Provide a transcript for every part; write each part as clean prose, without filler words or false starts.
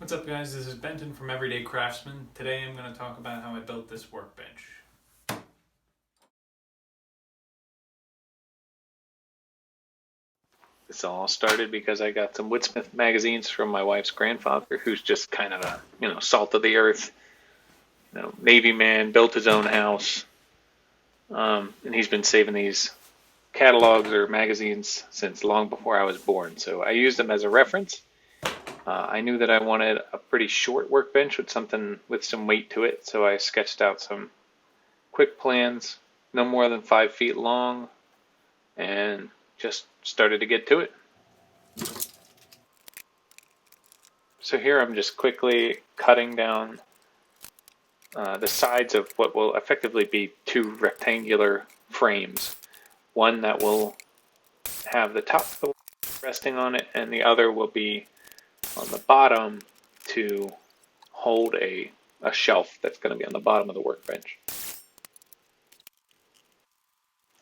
What's up guys, this is Benton from Everyday Craftsman. Today I'm going to talk about how I built this workbench. This all started because I got some Woodsmith magazines from my wife's grandfather, who's just kind of a, salt of the earth, Navy man, built his own house. And he's been saving these catalogs or magazines since long before I was born. So I used them as a reference. I knew that I wanted a pretty short workbench with something with some weight to it. So I sketched out some quick plans, no more than 5 feet long, and just started to get to it. So here I'm just quickly cutting down the sides of what will effectively be 2 rectangular frames. One that will have the top resting on it, and the other will be on the bottom to hold a shelf that's going to be on the bottom of the workbench.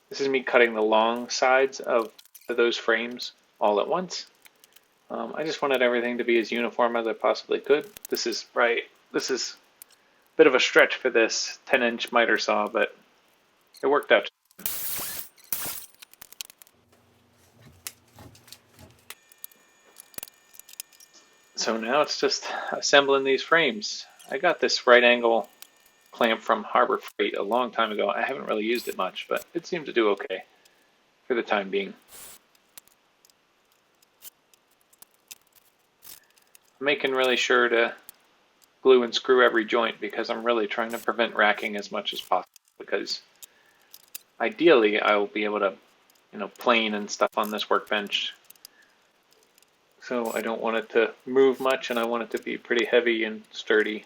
This is me cutting the long sides of those frames all at once. I just wanted everything to be as uniform as I possibly could. This is a bit of a stretch for this 10-inch miter saw, but it worked out. So now it's just assembling these frames. I got this right angle clamp from Harbor Freight a long time ago. I haven't really used it much, but it seemed to do okay for the time being. I'm making really sure to glue and screw every joint because I'm really trying to prevent racking as much as possible, because ideally I will be able to, plane and stuff on this workbench. So I don't want it to move much, and I want it to be pretty heavy and sturdy.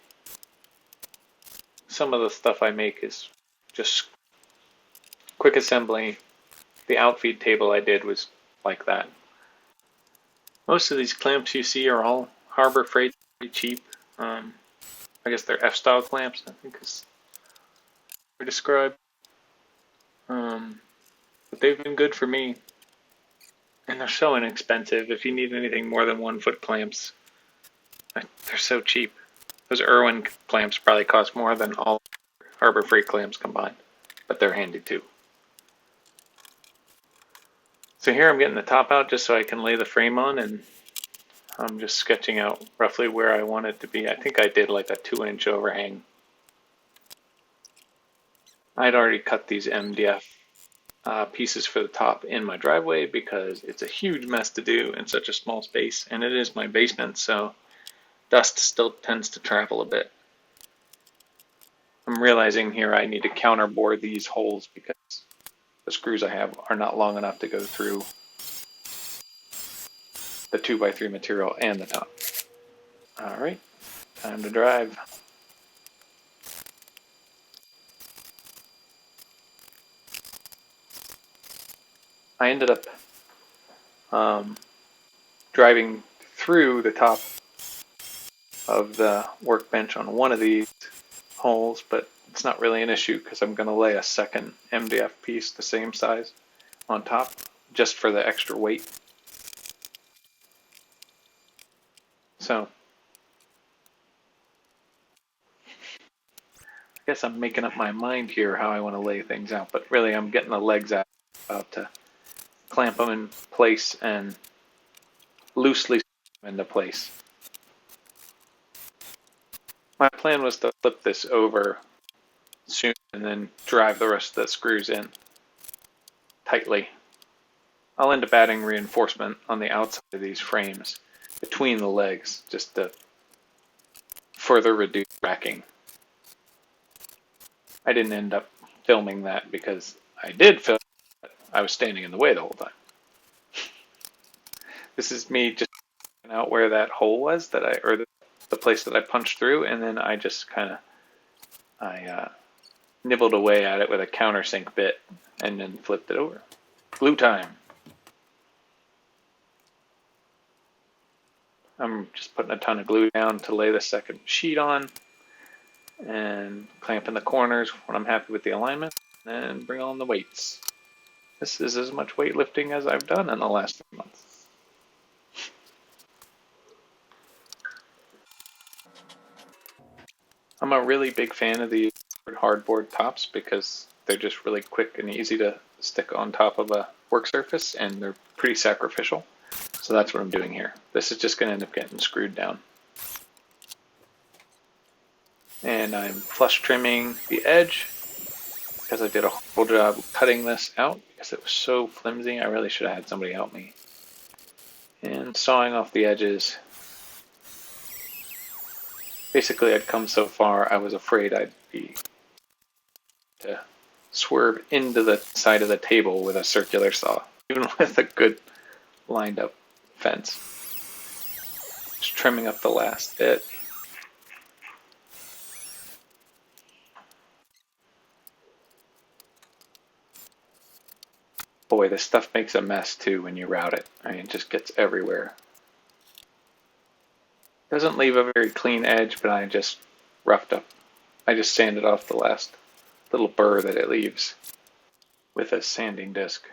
Some of the stuff I make is just quick assembly. The outfeed table I did was like that. Most of these clamps you see are all Harbor Freight, pretty cheap. I guess they're F-style clamps, I think is they're described. But they've been good for me. And they're so inexpensive. If you need anything more than 1 foot clamps, they're so cheap. Those Irwin clamps probably cost more than all Harbor Freight clamps combined, but they're handy too. So here I'm getting the top out just so I can lay the frame on, and I'm just sketching out roughly where I want it to be. I think I did like a 2-inch overhang. I'd already cut these MDF pieces for the top in my driveway because it's a huge mess to do in such a small space, and it is my basement, so dust still tends to travel a bit. I'm realizing here I need to counterbore these holes because the screws I have are not long enough to go through the 2x3 material and the top. Alright, time to drive. I ended up driving through the top of the workbench on one of these holes, but it's not really an issue because I'm going to lay a second MDF piece the same size on top just for the extra weight. So I guess I'm making up my mind here how I want to lay things out, but really I'm getting the legs out, about to clamp them in place and loosely screw them into place. My plan was to flip this over soon and then drive the rest of the screws in tightly. I'll end up adding reinforcement on the outside of these frames between the legs just to further reduce racking. I didn't end up filming that because I did film, but I was standing in the way the whole time. This is me just checking out where that hole was or the place that I punched through, and then I just kind of nibbled away at it with a countersink bit and then flipped it over. Glue time. I'm just putting a ton of glue down to lay the second sheet on and clamping the corners when I'm happy with the alignment, and bring on the weights. This is as much weightlifting as I've done in the last 3 months. I'm a really big fan of the hardboard tops because they're just really quick and easy to stick on top of a work surface, and they're pretty sacrificial. So that's what I'm doing here. This is just going to end up getting screwed down. And I'm flush trimming the edge because I did a horrible job cutting this out because it was so flimsy. I really should have had somebody help me. And sawing off the edges. Basically, I'd come so far, I was afraid I'd be to swerve into the side of the table with a circular saw, even with a good lined up fence. Just trimming up the last bit. Boy, this stuff makes a mess too when you route it. I mean, it just gets everywhere. Doesn't leave a very clean edge, but I just roughed up. I just sanded off the last little burr that it leaves with a sanding disc.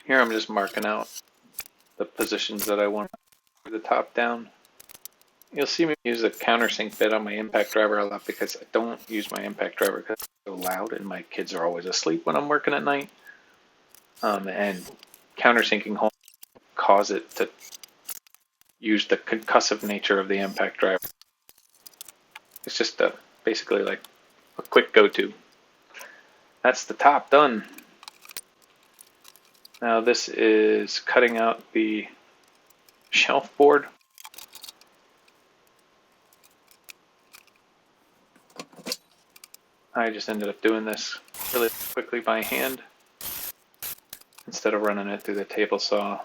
Here I'm just marking out the positions that I want the top down. You'll see me use a countersink bit on my impact driver a lot because I don't use my impact driver because it's so loud and my kids are always asleep when I'm working at night. And countersinking home cause it to use the concussive nature of the impact driver. It's just basically like a quick go-to. That's the top done. Now this is cutting out the shelf board. I just ended up doing this really quickly by hand instead of running it through the table saw.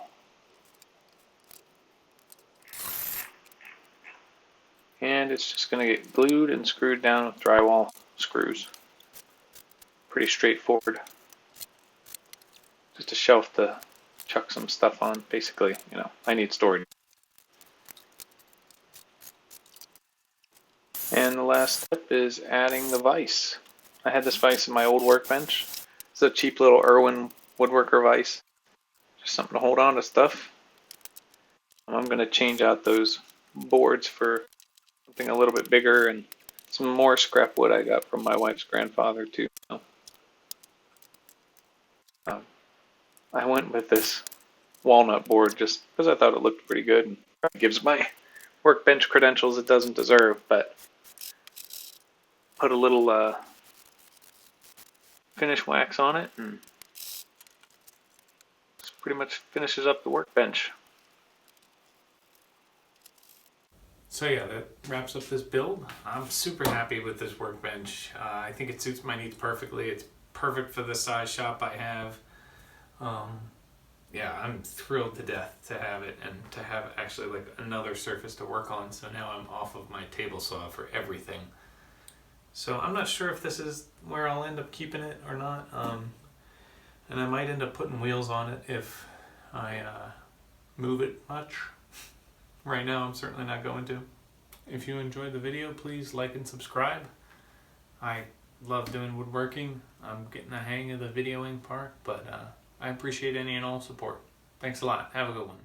And it's just going to get glued and screwed down with drywall screws. Pretty straightforward. Just a shelf to chuck some stuff on. Basically, you know, I need storage. And the last step is adding the vise. I had this vise in my old workbench. It's a cheap little Irwin woodworker vise. Just something to hold on to stuff. I'm going to change out those boards for something a little bit bigger and some more scrap wood I got from my wife's grandfather too. I went with this walnut board just because I thought it looked pretty good and it gives my workbench credentials it doesn't deserve, but put a little finish wax on it and this pretty much finishes up the workbench. So yeah, that wraps up this build. I'm super happy with this workbench. I think it suits my needs perfectly. It's perfect for the size shop I have. Yeah, I'm thrilled to death to have it and to have actually like another surface to work on. So now I'm off of my table saw for everything. So I'm not sure if this is where I'll end up keeping it or not. And I might end up putting wheels on it if I move it much. Right now I'm certainly not going to. If you enjoyed the video, please like and subscribe. I love doing woodworking. I'm getting the hang of the videoing part, but I appreciate any and all support. Thanks a lot. Have a good one.